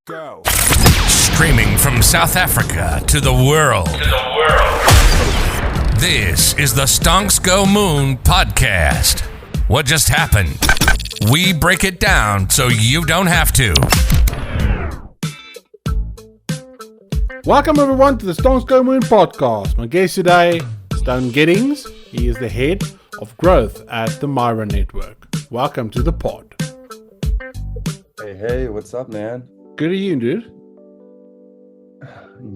Go. Streaming from South Africa to the world. This is the Stonks Go Moon podcast. What just happened? We break it down so you don't have to. Welcome everyone to the Stonks Go Moon podcast. My guest today, Stone Giddings. He is the head of growth at the Mira Network. Welcome to the pod. Hey, what's up, man? Good to you, dude.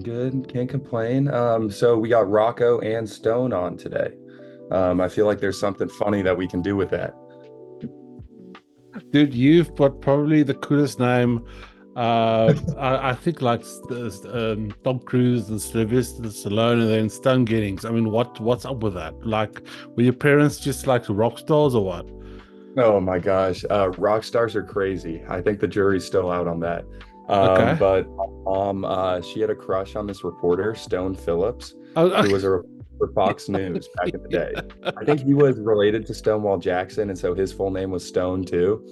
Good, can't complain. So we got Rocco and Stone on today. I feel like there's something funny that we can do with that. Dude, you've got probably the coolest name. I think like Tom Cruise and Sylvester Stallone and then Stone Giddings. I mean, what's up with that? Like, were your parents just like rock stars or what? Oh my gosh, rock stars are crazy. I think the jury's still out on that. Okay. But my mom, she had a crush on this reporter, Stone Phillips, Oh, who was a reporter for Fox News back in the day. I think he was related to Stonewall Jackson, and so his full name was Stone too.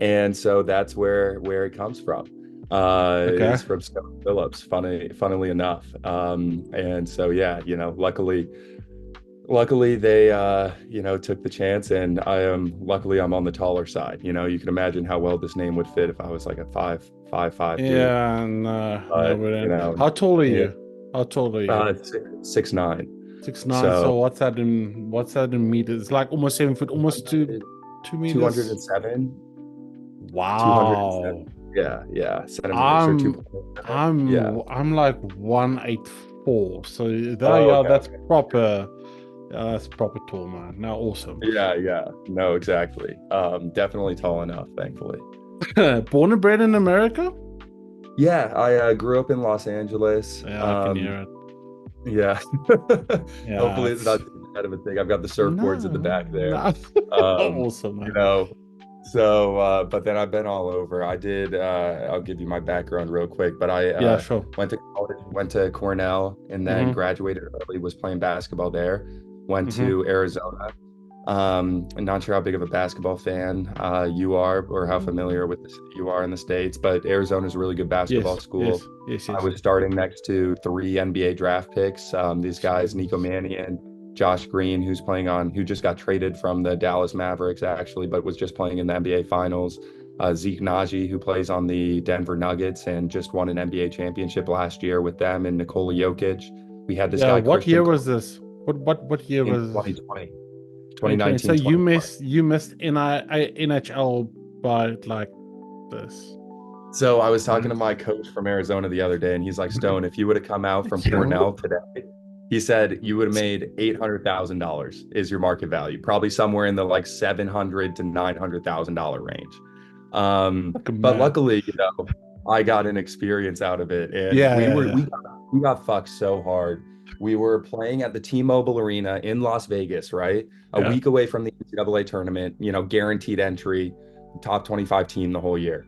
And so that's where it comes from. It's from Stone Phillips, funnily enough. And so yeah, luckily they took the chance, and I'm on the taller side. You can imagine how well this name would fit if I was like a 5'5" dude. yeah, no. How tall are you? How tall are you? 6'9". 6'9". So what's that in meters? It's like almost 7 foot, almost 2 meters. 207. Wow. 207. Yeah. Centimeters. I'm like 184. So that's proper. That's proper tall, man. Now, awesome. Yeah. No, exactly. Definitely tall enough, thankfully. Born and bred in America? Yeah, I grew up in Los Angeles. Yeah, I can hear it. Yeah. Yeah, Hopefully it's not too bad of a thing. I've got the surfboards at the back there. Awesome, man. So but then I've been all over. I'll give you my background real quick, but I sure. went to college, went to Cornell, and then graduated early, was playing basketball there. Went to Arizona. I'm not sure how big of a basketball fan you are, or how familiar with the city you are in the States, but Arizona is a really good basketball school. Yes. I was starting next to 3 NBA draft picks. These guys, Nico Mannion, Josh Green, who just got traded from the Dallas Mavericks actually, but was just playing in the NBA Finals. Zeke Naji, who plays on the Denver Nuggets and just won an NBA championship last year with them, and Nikola Jokic. We had this guy. What year was this? What year was 2020? 2019. So you missed NHL by like this. So I was talking to my coach from Arizona the other day, and he's like, Stone, if you would have come out from Cornell today, he said you would have made $800,000 is your market value, probably somewhere in the like $700,000 to $900,000 range. But luckily, I got an experience out of it, and we got fucked so hard. We were playing at the T-Mobile Arena in Las Vegas, right? A week away from the NCAA tournament, guaranteed entry, top 25 team the whole year.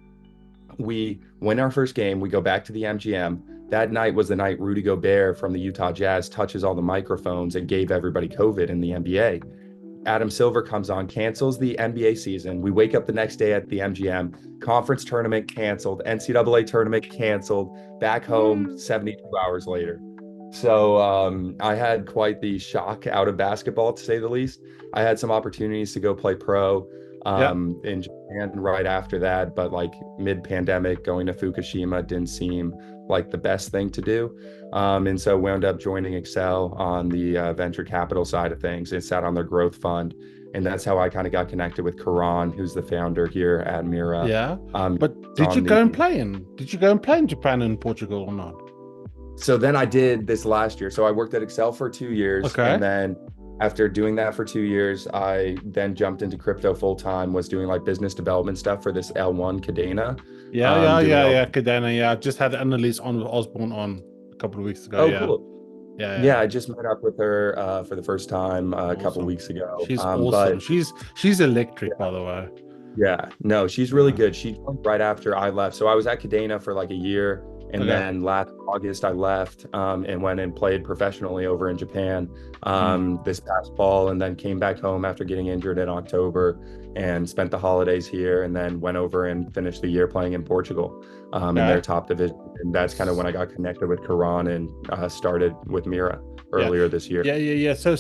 We win our first game. We go back to the MGM. That night was the night Rudy Gobert from the Utah Jazz touches all the microphones and gave everybody COVID in the NBA. Adam Silver comes on, cancels the NBA season. We wake up the next day at the MGM. Conference tournament canceled. NCAA tournament canceled. Back home 72 hours later. So I had quite the shock out of basketball, to say the least. I had some opportunities to go play pro in Japan right after that, but like mid-pandemic, going to Fukushima didn't seem like the best thing to do. And so wound up joining Accel on the venture capital side of things and sat on their growth fund. And that's how I kind of got connected with Karan, who's the founder here at Mira. Yeah. But did you go and play in Japan and Portugal or not? So then I did this last year. So I worked at Accel for 2 years. Okay. And then after doing that for 2 years, I then jumped into crypto full time, was doing like business development stuff for this L1 Cadena. Cadena. Yeah, I just had Annalise Osborne on a couple of weeks ago. Cool. Yeah, I just met up with her for the first time a couple of weeks ago. She's awesome. She's electric, by the way. Yeah, no, she's really good. She joined right after I left. So I was at Cadena for like a year. And then last August, I left and went and played professionally over in Japan this past fall, and then came back home after getting injured in October and spent the holidays here, and then went over and finished the year playing in Portugal in their top division. And that's kind of when I got connected with Karan and started with Mira earlier this year. Yeah. So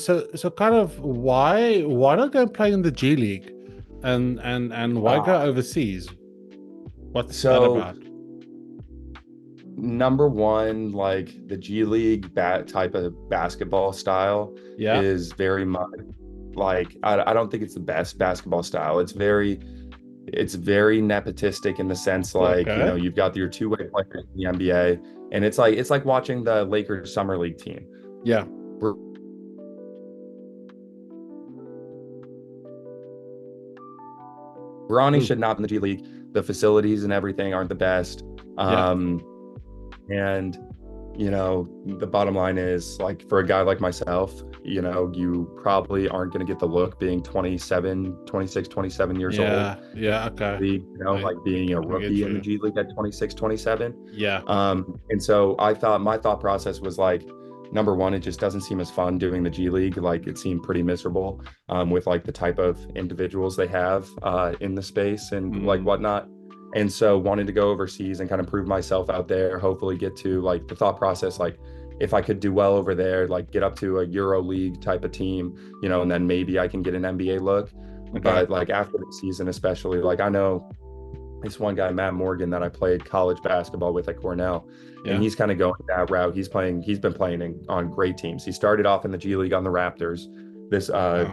kind of why not go and play in the G League and why go overseas? What's that about? Number one, like the G League type of basketball style is very much like I don't think it's the best basketball style. It's very nepotistic in the sense like you've got your two-way players in the NBA, and it's like watching the Lakers summer league team. Yeah. Ronnie should not be in the G League. The facilities and everything aren't the best. And, the bottom line is, like, for a guy like myself, you probably aren't going to get the look being 26, 27 years old. Yeah, okay. Like being a rookie in the G League at 26, 27. Yeah. And so my thought process was like, number one, it just doesn't seem as fun doing the G League. Like it seemed pretty miserable with like the type of individuals they have in the space and like whatnot. And so wanted to go overseas and kind of prove myself out there, hopefully get to like the thought process, like if I could do well over there, like get up to a Euro League type of team, and then maybe I can get an NBA look. But like after the season, especially, like I know this one guy, Matt Morgan, that I played college basketball with at Cornell, and he's kind of going that route. He's been playing on great teams. He started off in the G League on the Raptors, this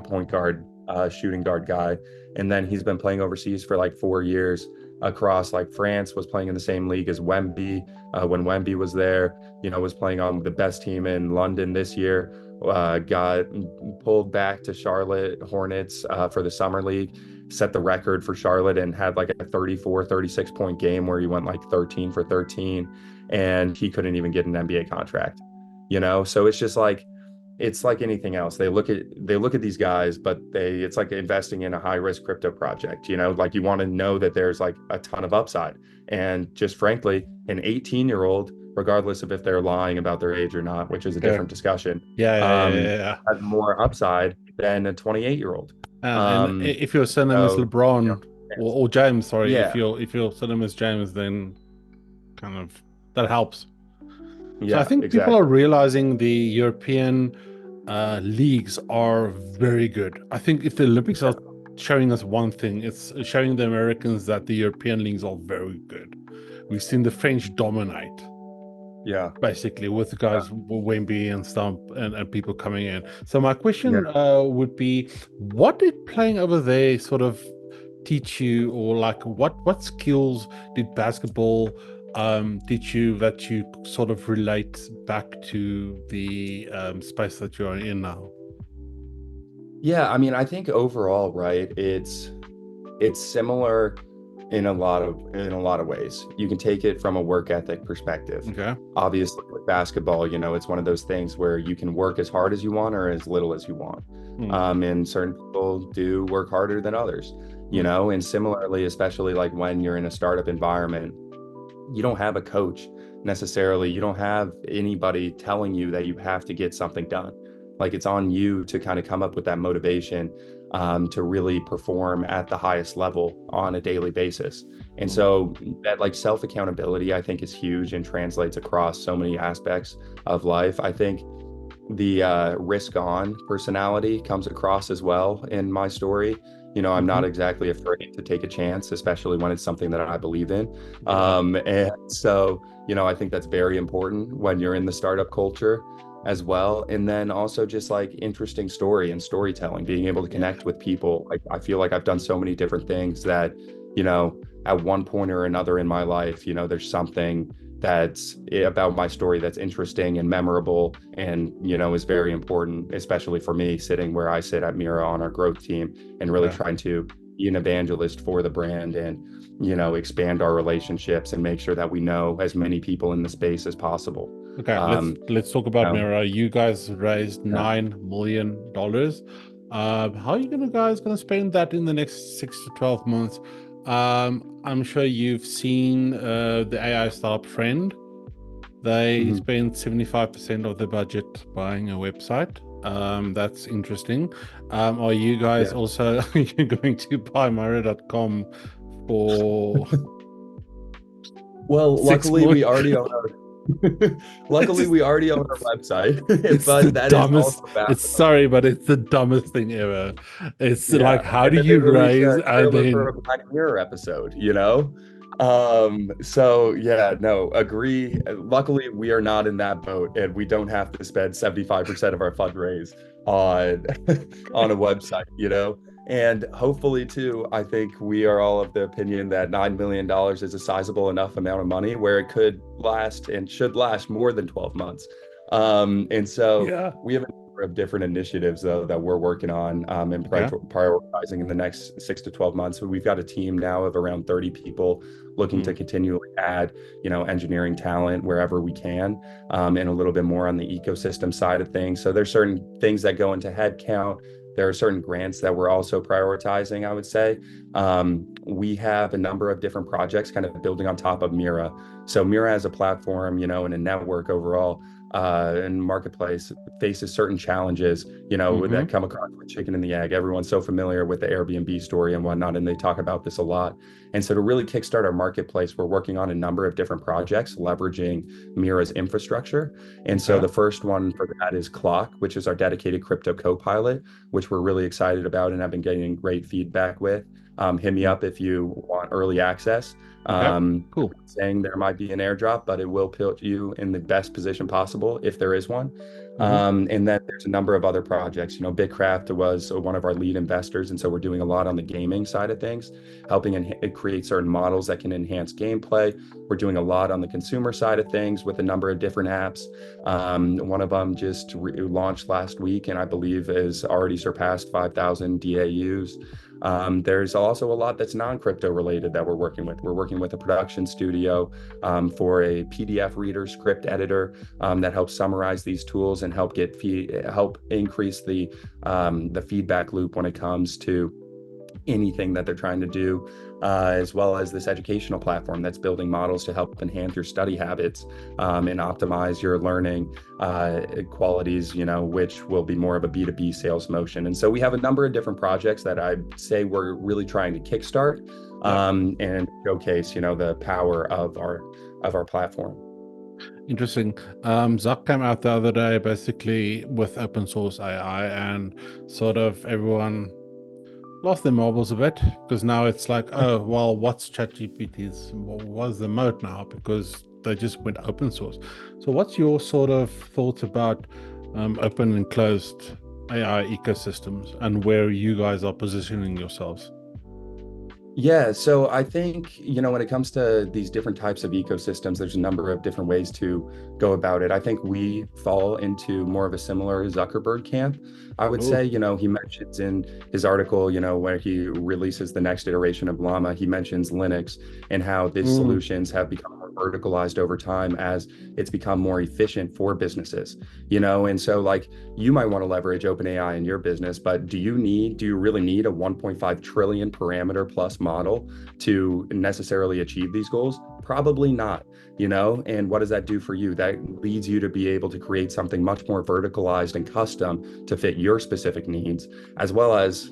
point guard, shooting guard guy. And then he's been playing overseas for like 4 years across like France, was playing in the same league as Wemby when Wemby was there, was playing on the best team in London this year, got pulled back to Charlotte Hornets for the summer league, set the record for Charlotte and had like a 36 point game where he went like 13 for 13 and he couldn't even get an NBA contract, so it's just like, it's like anything else. They look at these guys, but it's like investing in a high risk crypto project, like you want to know that there's like a ton of upside. And just frankly, an 18-year-old, regardless of if they're lying about their age or not, which is a different discussion, has more upside than a 28-year-old. And if your surname is LeBron or James, sorry, if your surname is James, then kind of that helps. So I think people are realizing the European leagues are very good. I think if the Olympics are showing us one thing, it's showing the Americans that the European leagues are very good. We've seen the French dominate. Yeah, basically with the guys Wemby and Stump and people coming in. So my question would be, what did playing over there sort of teach you, or like what skills did basketball teach you that you sort of relate back to the space that you're in now? Yeah, I mean, I think overall, right, it's similar in a lot of ways. You can take it from a work ethic perspective. Obviously with basketball, it's one of those things where you can work as hard as you want or as little as you want. And certain people do work harder than others, and similarly, especially like when you're in a startup environment, you don't have a coach necessarily. You don't have anybody telling you that you have to get something done. Like it's on you to kind of come up with that motivation to really perform at the highest level on a daily basis. And so that like self-accountability, I think, is huge and translates across so many aspects of life. I think the risk on personality comes across as well in my story. I'm not exactly afraid to take a chance, especially when it's something that I believe in. And so, I think that's very important when you're in the startup culture as well. And then also just like interesting story and storytelling, being able to connect with people. Like I feel like I've done so many different things that, at one point or another in my life, there's something that's about my story that's interesting and memorable and, is very important, especially for me sitting where I sit at Mira on our growth team and really trying to be an evangelist for the brand and, expand our relationships and make sure that we know as many people in the space as possible. Okay, let's talk about Mira. You guys raised $9 million. How are you guys gonna spend that in the next 6 to 12 months? I'm sure you've seen the AI startup trend. They Mhm. spend 75% of the budget buying a website. That's interesting. Are you guys Yeah. also going to buy Mira.com for Well, 6 more? It's luckily just, we already own our website, it's the but that is dumbest. also bad. It's sorry, but it's the dumbest thing ever. It's Yeah, like, how and do then they you released raise a and trailer for then a Black Mirror episode, you know? So yeah, no, agree. Luckily, we are not in that boat, and we don't have to spend 75% of our fundraise on on a website, you know? And hopefully too, I think we are all of the opinion that $9 million is a sizable enough amount of money where it could last and should last more than 12 months. And so yeah. we have of different initiatives though that we're working on and Okay. prioritizing in the next 6 to 12 months. So we've got a team now of around 30 people looking to Mm. continually add, engineering talent wherever we can, and a little bit more on the ecosystem side of things. So there's certain things that go into headcount. There are certain grants that we're also prioritizing, I would say. We have a number of different projects kind of building on top of Mira. So Mira as a platform, and a network overall, and marketplace faces certain challenges, Mm-hmm. that come across with chicken and the egg. Everyone's so familiar with the Airbnb story and whatnot, and they talk about this a lot. And so to really kickstart our marketplace, we're working on a number of different projects leveraging Mira's infrastructure. And so Okay. the first one for that is Clock, which is our dedicated crypto co-pilot, which we're really excited about and have been getting great feedback with. Hit me Mm. up if you want early access. Okay. Cool. Saying there might be an airdrop, but it will put you in the best position possible if there is one. Mm-hmm. And then there's a number of other projects. Bitcraft was one of our lead investors, and so we're doing a lot on the gaming side of things, helping create certain models that can enhance gameplay. We're doing a lot on the consumer side of things with a number of different apps. One of them just launched last week, and I believe has already surpassed 5,000 DAUs. There's also a lot that's non-crypto related that we're working with. We're working with a production studio for a PDF reader, script editor that helps summarize these tools and help increase the feedback loop when it comes to anything that they're trying to do, as well as this educational platform that's building models to help enhance your study habits and optimize your learning qualities, which will be more of a B2B sales motion. And so we have a number of different projects that I'd say we're really trying to kickstart Yeah. and showcase, the power of our platform. Interesting. Zuck came out the other day basically with open source AI, and sort of everyone lost their marbles a bit, because now it's like, oh, well, what's what's the moat now? Because they just went open source. So what's your sort of thoughts about open and closed AI ecosystems and where you guys are positioning yourselves? Yeah, so I think, when it comes to these different types of ecosystems, there's a number of different ways to go about it. I think we fall into more of a similar Zuckerberg camp. I would say, Oh. he mentions in his article, where he releases the next iteration of Llama, he mentions Linux and how these Mm. solutions have become more verticalized over time as it's become more efficient for businesses, and so like you might want to leverage OpenAI in your business, but do you really need a 1.5 trillion parameter plus model to necessarily achieve these goals? Probably not, and what does that do for you? That leads you to be able to create something much more verticalized and custom to fit your specific needs, as well as,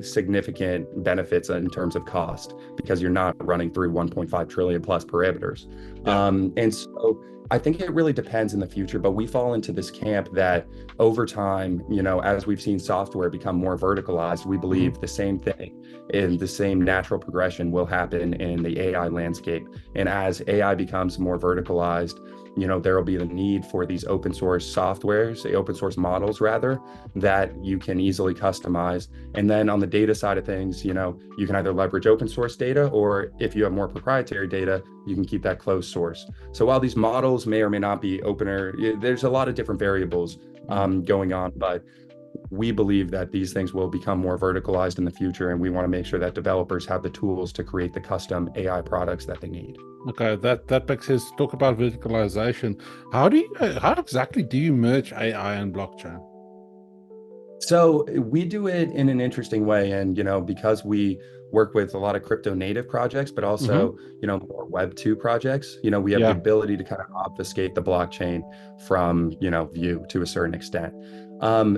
significant benefits in terms of cost, because you're not running through 1.5 trillion plus parameters. Yeah. And so I think it really depends in the future, but we fall into this camp that over time, as we've seen software become more verticalized, we believe the same thing and the same natural progression will happen in the AI landscape. And as AI becomes more verticalized, there will be the need for these open source softwares, the open source models rather, that you can easily customize. And then on the data side of things, you can either leverage open source data, or if you have more proprietary data, you can keep that closed source. So while these models may or may not be opener, there's a lot of different variables going on, but we believe that these things will become more verticalized in the future, and we want to make sure that developers have the tools to create the custom AI products that they need. Okay, that makes sense. Talk about verticalization. How exactly do you merge AI and blockchain? So we do it in an interesting way. And, because we work with a lot of crypto native projects, but Mm-hmm. also, more Web 2 projects, we have the Yeah. ability to kind of obfuscate the blockchain from, view to a certain extent.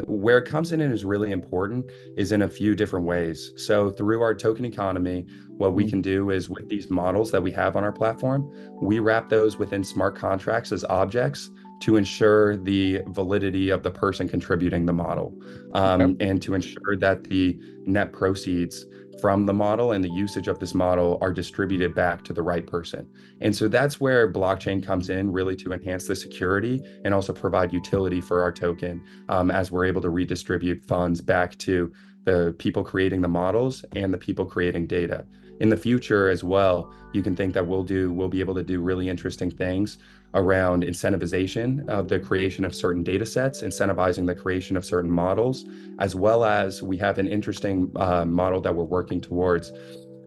Where it comes in and is really important is in a few different ways. So through our token economy, what we Mm. can do is with these models that we have on our platform, we wrap those within smart contracts as objects to ensure the validity of the person contributing the model, Okay. and to ensure that the net proceeds from the model and the usage of this model are distributed back to the right person. And so that's where blockchain comes in, really to enhance the security and also provide utility for our token, as we're able to redistribute funds back to the people creating the models and the people creating data. In the future as well, you can think that we'll be able to do really interesting things around incentivization of the creation of certain data sets, incentivizing the creation of certain models, as well as we have an interesting model that we're working towards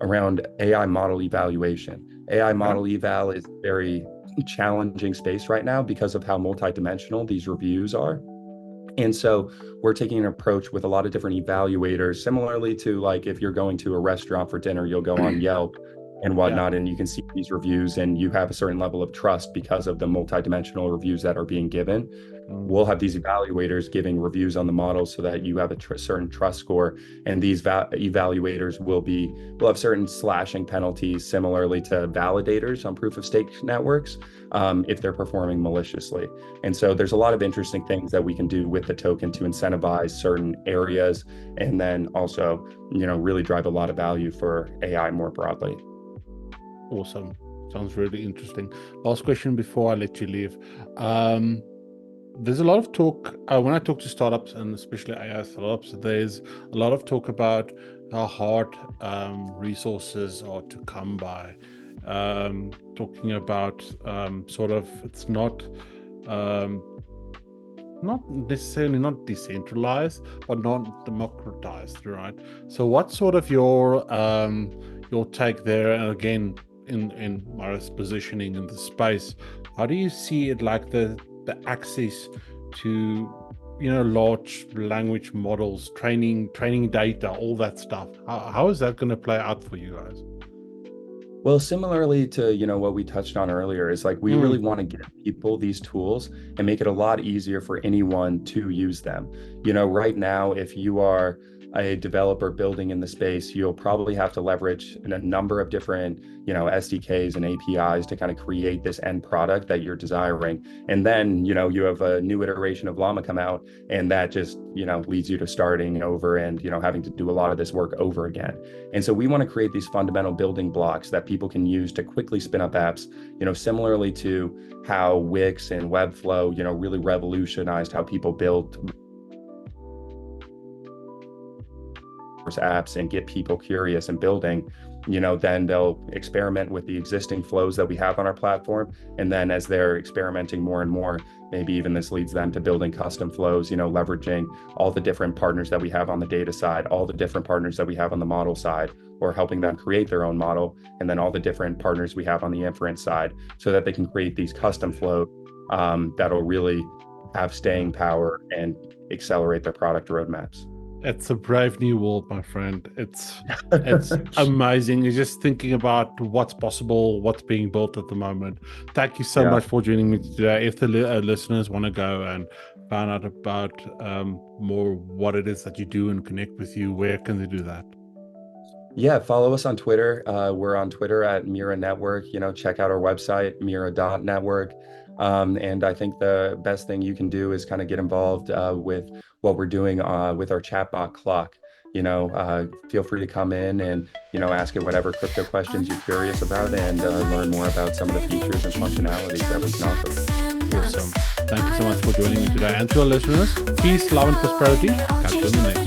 around AI model evaluation. AI Okay. model eval is a very challenging space right now because of how multidimensional these reviews are. And so we're taking an approach with a lot of different evaluators, similarly to like if you're going to a restaurant for dinner, you'll go on Yelp and Yeah. whatnot, and you can see these reviews and you have a certain level of trust because of the multidimensional reviews that are being given. Mm. We'll have these evaluators giving reviews on the model so that you have a certain trust score, and these evaluators will have certain slashing penalties similarly to validators on proof of stake networks, if they're performing maliciously. And so there's a lot of interesting things that we can do with the token to incentivize certain areas, and then also, really drive a lot of value for AI more broadly. Awesome. Sounds really interesting. Last question before I let you leave. Um, there's a lot of talk when I talk to startups and especially AI startups, there's a lot of talk about how hard resources are to come by. Talking about sort of it's um, not necessarily not decentralized, but not democratized, right? So what's sort of your take there? And again, in Mara's positioning in the space, how do you see it, like the access to large language models, training data, all that stuff? How is that going to play out for you guys? Well, similarly to, what we touched on earlier, is like we really Mm, want to give people these tools and make it a lot easier for anyone to use them. Right now, if you are a developer building in the space, you'll probably have to leverage a number of different, SDKs and APIs to kind of create this end product that you're desiring. And then, you have a new iteration of Llama come out, and that just, leads you to starting over and, having to do a lot of this work over again. And so we want to create these fundamental building blocks that people can use to quickly spin up apps, similarly to how Wix and Webflow, really revolutionized how people build apps and get people curious and building. Then they'll experiment with the existing flows that we have on our platform. And then as they're experimenting more and more, maybe even this leads them to building custom flows, leveraging all the different partners that we have on the data side, all the different partners that we have on the model side, or helping them create their own model, and then all the different partners we have on the inference side, so that they can create these custom flows that'll really have staying power and accelerate their product roadmaps. It's a brave new world, my friend. It's amazing. You're just thinking about what's possible, what's being built at the moment. Thank you so Yeah. much for joining me today. If the listeners want to go and find out about more what it is that you do and connect with you, where can they do that? Yeah, follow us on Twitter. We're on Twitter at Mira Network. Check out our website, mira.network. And I think the best thing you can do is kind of get involved with what we're doing with our chatbot Clock. Feel free to come in and, ask it whatever crypto questions you're curious about, and learn more about some of the features and functionalities that we can offer. Awesome. Thank you so much for joining me today. And to our listeners, peace, love, and prosperity. Catch you in the next.